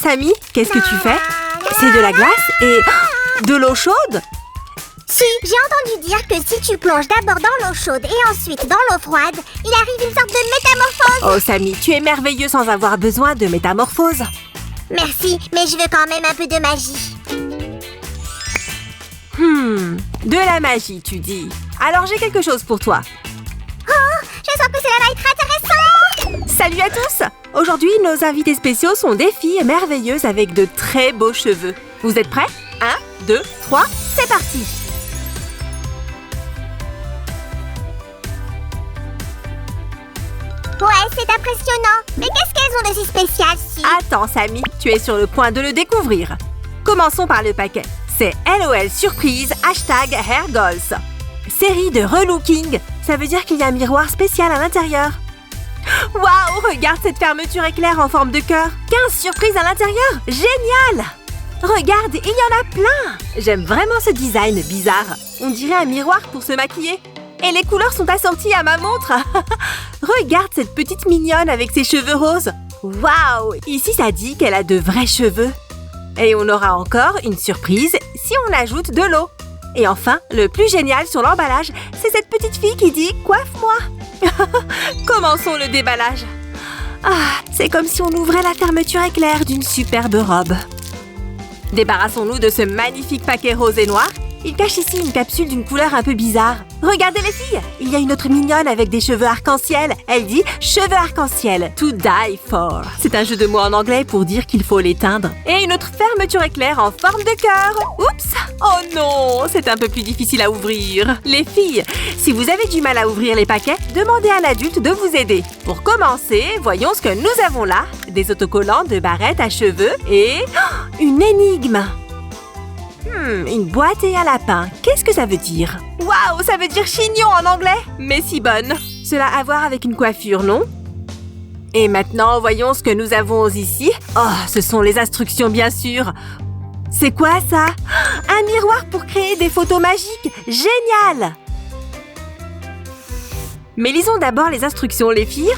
Samy, qu'est-ce que tu fais? C'est de la glace et... de l'eau chaude? Si, j'ai entendu dire que si tu plonges d'abord dans l'eau chaude et ensuite dans l'eau froide, il arrive une sorte de métamorphose. Oh Samy, tu es merveilleux sans avoir besoin de métamorphose. Merci, mais je veux quand même un peu de magie. De la magie, tu dis. Alors j'ai quelque chose pour toi. Oh, je sens que cela va être intéressant. Salut à tous! Aujourd'hui, nos invités spéciaux sont des filles merveilleuses avec de très beaux cheveux. Vous êtes prêts? 1, 2, 3, c'est parti! Ouais, c'est impressionnant. Mais qu'est-ce qu'elles ont de si spécial, si? Attends, Samy, tu es sur le point de le découvrir. Commençons par le paquet. C'est LOL Surprise #HairGoals. Série de relooking. Ça veut dire qu'il y a un miroir spécial à l'intérieur. Waouh, regarde cette fermeture éclair en forme de cœur. 15 surprises à l'intérieur. Génial! Regarde, il y en a plein. J'aime vraiment ce design bizarre. On dirait un miroir pour se maquiller. Et les couleurs sont assorties à ma montre. Regarde cette petite mignonne avec ses cheveux roses. Waouh! Ici, ça dit qu'elle a de vrais cheveux. Et on aura encore une surprise si on ajoute de l'eau. Et enfin, le plus génial sur l'emballage, c'est cette petite fille qui dit « Coiffe-moi ». Commençons le déballage. Ah, c'est comme si on ouvrait la fermeture éclair d'une superbe robe. Débarrassons-nous de ce magnifique paquet rose et noir. Il cache ici une capsule d'une couleur un peu bizarre. Regardez les filles, il y a une autre mignonne avec des cheveux arc-en-ciel. Elle dit « cheveux arc-en-ciel, to die for ». C'est un jeu de mots en anglais pour dire qu'il faut les teindre. Et une autre fermeture éclair en forme de cœur. Oups! Oh non, c'est un peu plus difficile à ouvrir. Les filles, si vous avez du mal à ouvrir les paquets, demandez à un adulte de vous aider. Pour commencer, voyons ce que nous avons là. Des autocollants de barrettes à cheveux et... une énigme. Une boîte et un lapin. Qu'est-ce que ça veut dire? Waouh, ça veut dire chignon en anglais. Mais si bonne. Cela a à voir avec une coiffure, non? Et maintenant, voyons ce que nous avons ici. Oh, ce sont les instructions, bien sûr. C'est quoi ça? Un miroir pour créer des photos magiques. Génial! Mais lisons d'abord les instructions, les filles.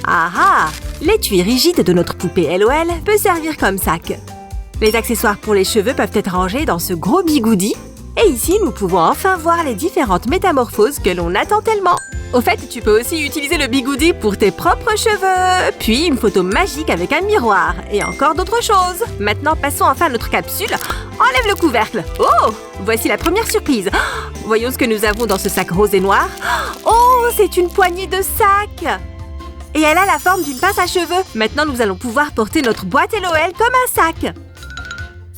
Ah ah! L'étui rigide de notre poupée LOL peut servir comme sac. Les accessoires pour les cheveux peuvent être rangés dans ce gros bigoudi. Et ici, nous pouvons enfin voir les différentes métamorphoses que l'on attend tellement. Au fait, tu peux aussi utiliser le bigoudi pour tes propres cheveux. Puis une photo magique avec un miroir. Et encore d'autres choses. Maintenant, passons enfin à notre capsule. Enlève le couvercle. Oh! Voici la première surprise. Voyons ce que nous avons dans ce sac rose et noir. Oh! C'est une poignée de sac! Et elle a la forme d'une pince à cheveux. Maintenant, nous allons pouvoir porter notre boîte LOL comme un sac.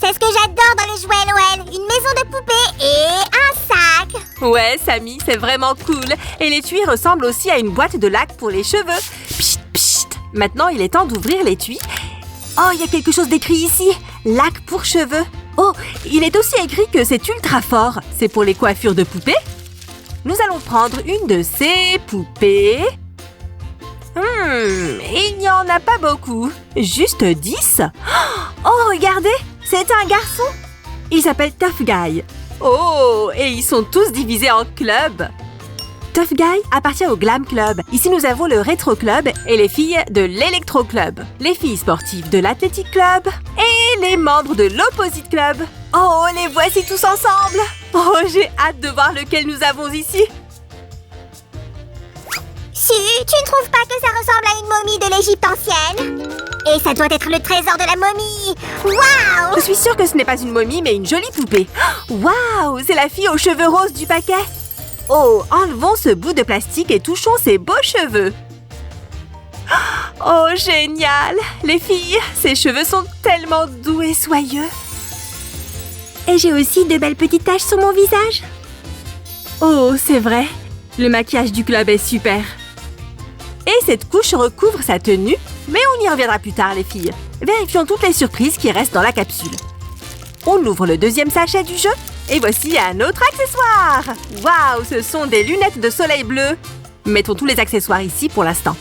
C'est ce que j'adore dans les jouets LOL. Une maison de poupée et un sac. Ouais, Samy, c'est vraiment cool. Et l'étui ressemble aussi à une boîte de lac pour les cheveux. Psst, psst. Maintenant, il est temps d'ouvrir l'étui. Oh, il y a quelque chose d'écrit ici. Lac pour cheveux. Oh, il est aussi écrit que c'est ultra fort. C'est pour les coiffures de poupées. Nous allons prendre une de ces poupées. Il n'y en a pas beaucoup. Juste 10. Oh, regardez, c'est un garçon. Il s'appelle Tough Guy. Oh, et ils sont tous divisés en clubs. Tough Guy appartient au Glam Club. Ici, nous avons le Rétro Club et les filles de l'Electro Club. Les filles sportives de l'Athletic Club et les membres de l'Opposite Club. Oh, les voici tous ensemble. Oh, j'ai hâte de voir lequel nous avons ici. Si, tu ne trouves pas que ça ressemble à une momie de l'Égypte ancienne? Et ça doit être le trésor de la momie. Waouh! Je suis sûre que ce n'est pas une momie, mais une jolie poupée. Waouh! C'est la fille aux cheveux roses du paquet. Oh, enlevons ce bout de plastique et touchons ses beaux cheveux. Oh, génial! Les filles, ses cheveux sont tellement doux et soyeux. Et j'ai aussi de belles petites taches sur mon visage. Oh, c'est vrai. Le maquillage du club est super. Et cette couche recouvre sa tenue, mais on y reviendra plus tard, les filles. Vérifions toutes les surprises qui restent dans la capsule. On ouvre le deuxième sachet du jeu, et voici un autre accessoire. Waouh, ce sont des lunettes de soleil bleu. Mettons tous les accessoires ici pour l'instant.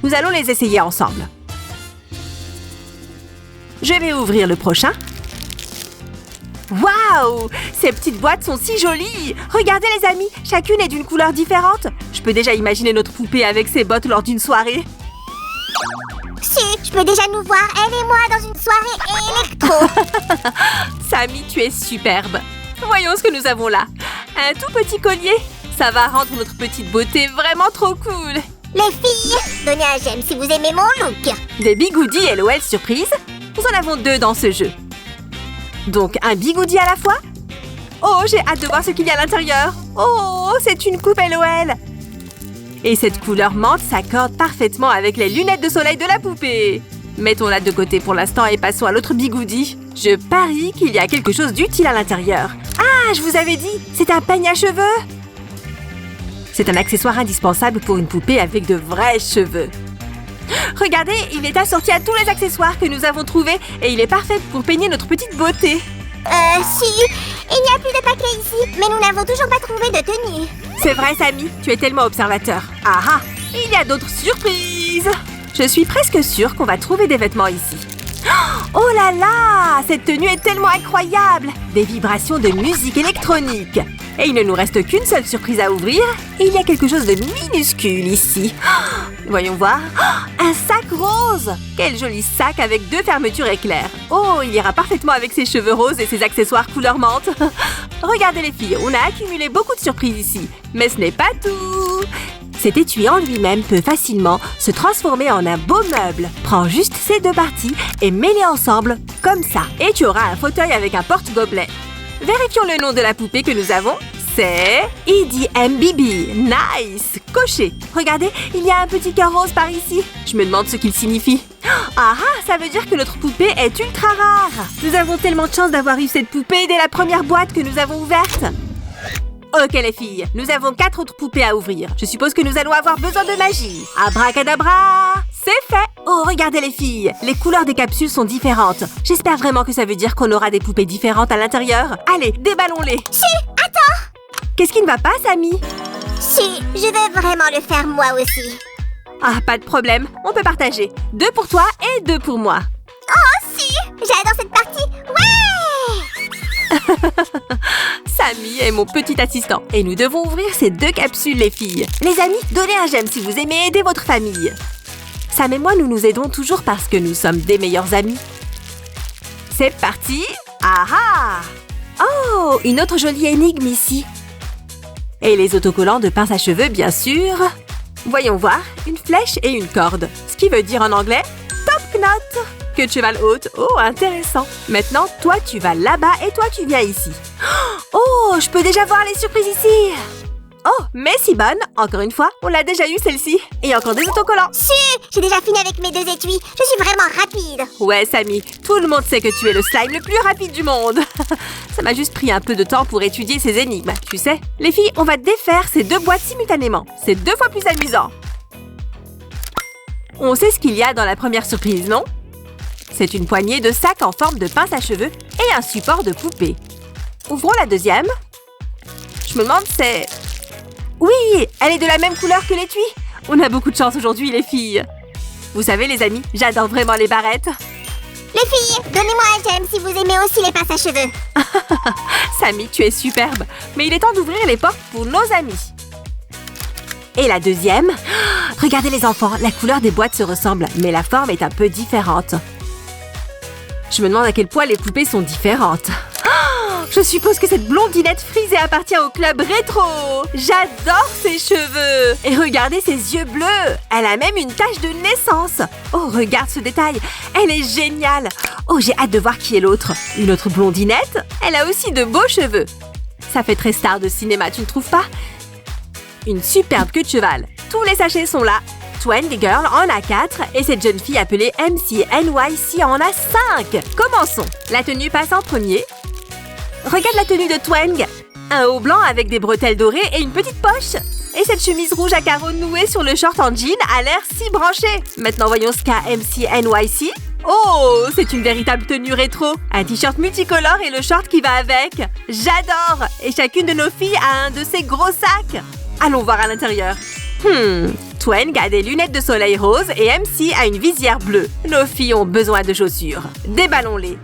Nous allons les essayer ensemble. Je vais ouvrir le prochain. Waouh! Ces petites boîtes sont si jolies! Regardez les amis, chacune est d'une couleur différente. Je peux déjà imaginer notre poupée avec ses bottes lors d'une soirée. Si, je Je peux déjà nous voir, elle et moi, dans une soirée électro. Sammy, tu es superbe. Voyons ce que nous avons là. Un tout petit collier. Ça va rendre notre petite beauté vraiment trop cool. Les filles, donnez un j'aime si vous aimez mon look. Des bigoudis LOL surprise. Nous en avons 2 dans ce jeu. Donc un bigoudi à la fois. Oh, j'ai hâte de voir ce qu'il y a à l'intérieur. Oh, c'est une coupe LOL. Et cette couleur menthe s'accorde parfaitement avec les lunettes de soleil de la poupée. Mettons-la de côté pour l'instant et passons à l'autre bigoudi. Je parie qu'il y a quelque chose d'utile à l'intérieur. Ah, je vous avais dit, c'est un peigne à cheveux. C'est un accessoire indispensable pour une poupée avec de vrais cheveux. Regardez, il est assorti à tous les accessoires que nous avons trouvés et il est parfait pour peigner notre petite beauté. Si, il n'y a plus de paquets ici, mais nous n'avons toujours pas trouvé de tenue. C'est vrai, Sammy, tu es tellement observateur. Ah ah, il y a d'autres surprises. Je suis presque sûre qu'on va trouver des vêtements ici. Oh là là, cette tenue est tellement incroyable. Des vibrations de musique électronique. Et il ne nous reste qu'une seule surprise à ouvrir. Et il y a quelque chose de minuscule ici. Voyons voir. Un sac rose. Quel joli sac avec 2 fermetures éclairs. Oh, il ira parfaitement avec ses cheveux roses et ses accessoires couleur menthe. Regardez les filles, on a accumulé beaucoup de surprises ici. Mais ce n'est pas tout. Cet étui en lui-même peut facilement se transformer en un beau meuble. Prends juste ces 2 parties et mets-les ensemble, comme ça. Et tu auras un fauteuil avec un porte-gobelet. Vérifions le nom de la poupée que nous avons. C'est Edie MBB. Nice! Coché. Regardez, il y a un petit cœur rose par ici. Je me demande ce qu'il signifie. Ah ah, ça veut dire que notre poupée est ultra rare. Nous avons tellement de chance d'avoir eu cette poupée dès la première boîte que nous avons ouverte. Ok les filles, nous avons 4 autres poupées à ouvrir. Je suppose que nous allons avoir besoin de magie. Abracadabra! C'est fait! Oh, regardez les filles, les couleurs des capsules sont différentes. J'espère vraiment que ça veut dire qu'on aura des poupées différentes à l'intérieur. Allez, déballons-les! Si, attends! Qu'est-ce qui ne va pas, Sammy? Si, je veux vraiment le faire moi aussi. Ah, pas de problème, on peut partager. 2 pour toi et 2 pour moi. Oh si, j'adore cette partie. Ouais! Sammy est mon petit assistant et nous devons ouvrir ces 2 capsules, les filles. Les amis, donnez un j'aime si vous aimez aider votre famille. Sam et moi, nous nous aidons toujours parce que nous sommes des meilleurs amis. C'est parti! Ah ah! Oh, une autre jolie énigme ici. Et les autocollants de pince à cheveux, bien sûr. Voyons voir, une flèche et une corde. Ce qui veut dire en anglais, top knot. Queue de cheval haute, oh intéressant. Maintenant, toi tu vas là-bas et toi tu viens ici. Oh, je peux déjà voir les surprises ici. Oh, mais si bonne, encore une fois, on l'a déjà eu celle-ci. Et encore des autocollants. Si, j'ai déjà fini avec mes 2 étuis. Je suis vraiment rapide. Ouais, Sammy, tout le monde sait que tu es le slime le plus rapide du monde. Ça m'a juste pris un peu de temps pour étudier ces énigmes, tu sais. Les filles, on va défaire ces 2 boîtes simultanément. C'est 2 fois plus amusant. On sait ce qu'il y a dans la première surprise, non? C'est une poignée de sacs en forme de pince à cheveux et un support de poupée. Ouvrons la deuxième. Je me demande, c'est... Oui, elle est de la même couleur que l'étui. On a beaucoup de chance aujourd'hui, les filles. Vous savez, les amis, j'adore vraiment les barrettes. Les filles, donnez-moi un j'aime si vous aimez aussi les pinces à cheveux. Sammy, tu es superbe. Mais il est temps d'ouvrir les portes pour nos amis. Et la deuxième... Regardez les enfants, la couleur des boîtes se ressemble, mais la forme est un peu différente. Je me demande à quel point les poupées sont différentes. Je suppose que cette blondinette frisée appartient au club rétro. J'adore ses cheveux. Et regardez ses yeux bleus. Elle a même une tache de naissance. Oh, regarde ce détail. Elle est géniale. Oh, j'ai hâte de voir qui est l'autre. Une autre blondinette. Elle a aussi de beaux cheveux. Ça fait très star de cinéma, tu ne trouves pas? Une superbe queue de cheval. Tous les sachets sont là. Twang Girl en a 4 et cette jeune fille appelée MC NYC en a 5. Commençons. La tenue passe en premier. Regarde la tenue de Twang. Un haut blanc avec des bretelles dorées et une petite poche. Et cette chemise rouge à carreaux nouée sur le short en jean a l'air si branché. Maintenant voyons ce qu'a MC NYC. Oh, c'est une véritable tenue rétro. Un t-shirt multicolore et le short qui va avec. J'adore. Et chacune de nos filles a un de ces gros sacs. Allons voir à l'intérieur. Twang a des lunettes de soleil rose et MC a une visière bleue. Nos filles ont besoin de chaussures. Déballons-les.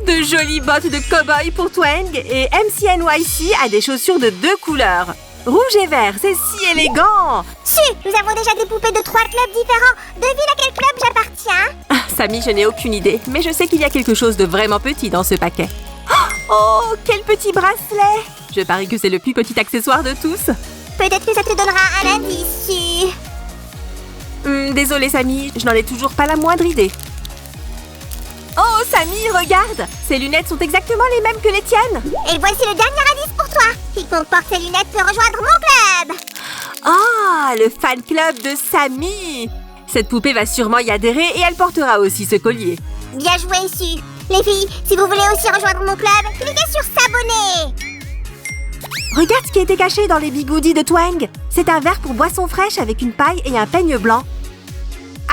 De jolies bottes de cow-boy pour Twang et MC NYC a des chaussures de 2 couleurs. Rouge et vert, c'est si élégant! Su, nous avons déjà des poupées de 3 clubs différents. Devine à quel club j'appartiens. Ah, Samy, je n'ai aucune idée, mais je sais qu'il y a quelque chose de vraiment petit dans ce paquet. Oh, quel petit bracelet! Je parie que c'est le plus petit accessoire de tous. Peut-être que ça te donnera un indice, Su. Désolée, Samy, je n'en ai toujours pas la moindre idée. Oh, Samy, regarde! Ces lunettes sont exactement les mêmes que les tiennes. Et voici le dernier indice pour toi. Quiconque porte ces lunettes peut rejoindre mon club. Ah, le fan club de Samy! Cette poupée va sûrement y adhérer et elle portera aussi ce collier. Bien joué, Su. Les filles, si vous voulez aussi rejoindre mon club, cliquez sur s'abonner. Regarde ce qui était caché dans les bigoudis de Twang. C'est un verre pour boisson fraîche avec une paille et un peigne blanc.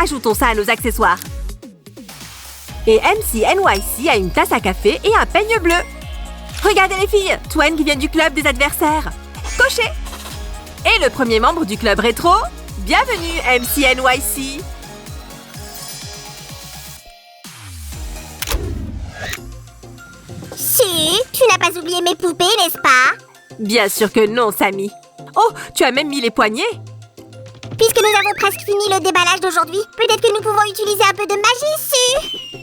Ajoutons ça à nos accessoires. Et MC NYC a une tasse à café et un peigne bleu. Regardez les filles, Twang vient du club des adversaires. Coché! Et le premier membre du club rétro, bienvenue MC NYC. Su, tu n'as pas oublié mes poupées, n'est-ce pas? Bien sûr que non, Samy. Oh, tu as même mis les poignets. Puisque nous avons presque fini le déballage d'aujourd'hui, peut-être que nous pouvons utiliser un peu de magie, Su.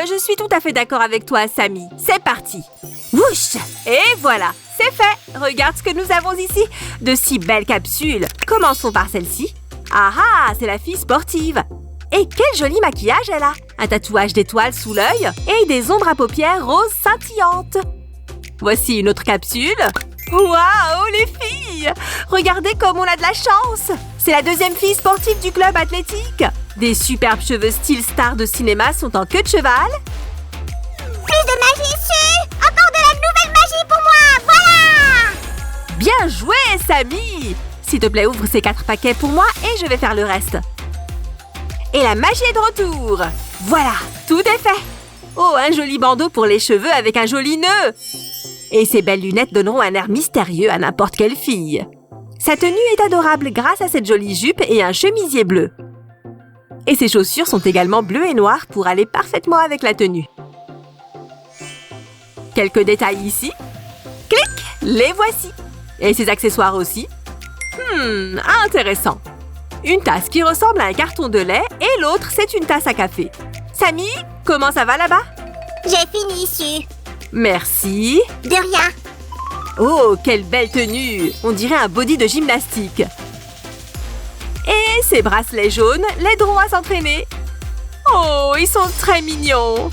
Je suis tout à fait d'accord avec toi, Samy. C'est parti. Wouch! Et voilà, c'est fait. Regarde ce que nous avons ici. De si belles capsules. Commençons par celle-ci. Ah ah, c'est la fille sportive. Et quel joli maquillage elle a. Un tatouage d'étoiles sous l'œil et des ombres à paupières roses scintillantes. Voici une autre capsule. Waouh, les filles! Regardez comme on a de la chance! C'est la deuxième fille sportive du club athlétique. Des superbes cheveux style star de cinéma sont en queue de cheval. Plus de magie, Su! Encore de la nouvelle magie pour moi! Voilà! Bien joué, Samy! S'il te plaît, ouvre ces 4 paquets pour moi et je vais faire le reste. Et la magie est de retour! Voilà, tout est fait! Oh, un joli bandeau pour les cheveux avec un joli nœud! Et ces belles lunettes donneront un air mystérieux à n'importe quelle fille. Sa tenue est adorable grâce à cette jolie jupe et un chemisier bleu. Et ses chaussures sont également bleues et noires pour aller parfaitement avec la tenue. Quelques détails ici. Clic! Les voici. Et ses accessoires aussi. Intéressant. Une tasse qui ressemble à un carton de lait et l'autre, c'est une tasse à café. Samy, comment ça va là-bas? J'ai fini, Su. Merci. De rien. Oh, quelle belle tenue! On dirait un body de gymnastique. Et ces bracelets jaunes l'aideront à s'entraîner. Oh, ils sont très mignons.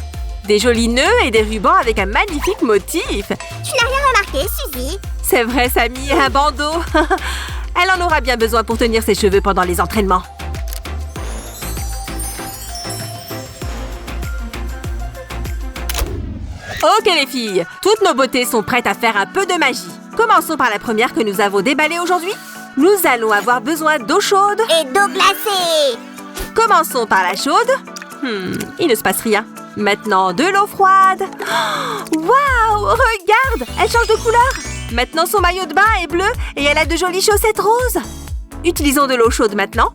Des jolis nœuds et des rubans avec un magnifique motif. Tu n'as rien remarqué, Suzy? C'est vrai, Samy, un bandeau. Elle en aura bien besoin pour tenir ses cheveux pendant les entraînements. Ok les filles, toutes nos beautés sont prêtes à faire un peu de magie. Commençons par la première que nous avons déballée aujourd'hui. Nous allons avoir besoin d'eau chaude. Et d'eau glacée. Commençons par la chaude. Il ne se passe rien. Maintenant, de l'eau froide. Waouh, regarde, elle change de couleur. Maintenant, son maillot de bain est bleu et elle a de jolies chaussettes roses. Utilisons de l'eau chaude maintenant.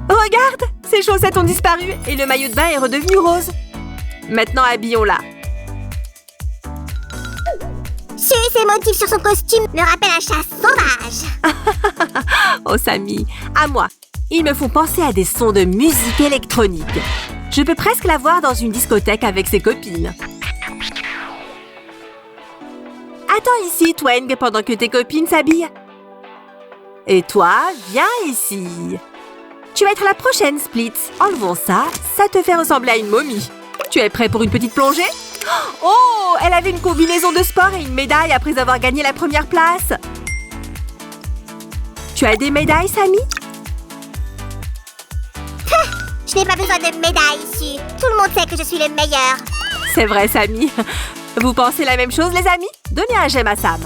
Regarde, ses chaussettes ont disparu et le maillot de bain est redevenu rose. Maintenant, habillons-la. Ces motifs sur son costume me rappellent un chat sauvage. Oh, Samy, à moi. Ils me font penser à des sons de musique électronique. Je peux presque la voir dans une discothèque avec ses copines. Attends ici, Twang, pendant que tes copines s'habillent. Et toi, viens ici. Tu vas être la prochaine, Split. Enlevons ça, ça te fait ressembler à une momie. Tu es prêt pour une petite plongée? Oh, elle avait une combinaison de sport et une médaille après avoir gagné la première place. Tu as des médailles, Samy? Je n'ai pas besoin de médailles ici. Tout le monde sait que je suis le meilleur. C'est vrai, Samy. Vous pensez la même chose, les amis? Donnez un j'aime à Sam.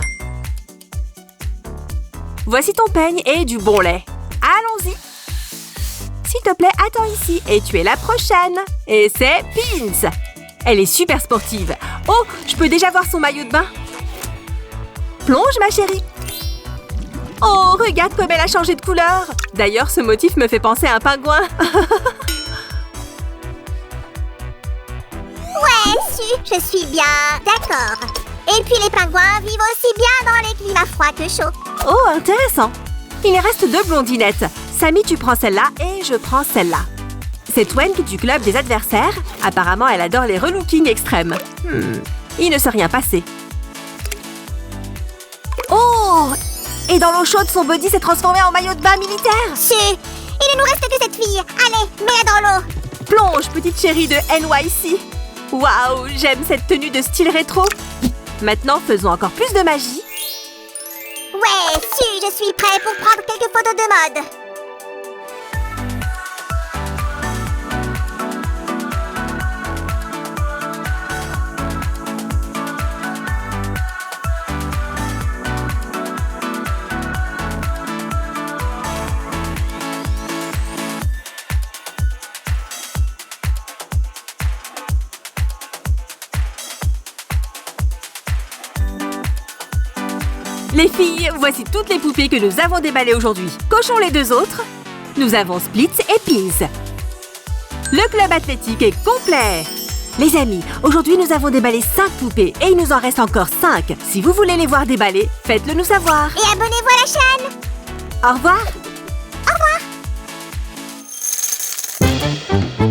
Voici ton peigne et du bon lait. Allons-y. S'il te plaît, attends ici et tu es la prochaine. Et c'est Pins. Elle est super sportive. Oh, je peux déjà voir son maillot de bain. Plonge, ma chérie. Oh, regarde comme elle a changé de couleur. D'ailleurs, ce motif me fait penser à un pingouin. Ouais, je suis bien d'accord. Et puis les pingouins vivent aussi bien dans les climats froids que chauds. Oh, intéressant. Il reste 2 blondinettes. Sammy, tu prends celle-là et je prends celle-là. C'est Twenk du club des adversaires. Apparemment, elle adore les relookings extrêmes. Il ne s'est rien passé. Oh! Et dans l'eau chaude, son body s'est transformé en maillot de bain militaire. Il ne nous reste que cette fille. Allez, mets-la dans l'eau. Plonge, petite chérie de NYC. Waouh, j'aime cette tenue de style rétro. Maintenant, faisons encore plus de magie. Ouais, je suis prêt pour prendre quelques photos de mode. Les filles, voici toutes les poupées que nous avons déballées aujourd'hui. Cochons les 2 autres. Nous avons Splits et Peas. Le club athlétique est complet. Les amis, aujourd'hui nous avons déballé 5 poupées et il nous en reste encore 5. Si vous voulez les voir déballer, faites-le nous savoir. Et abonnez-vous à la chaîne. Au revoir. Au revoir.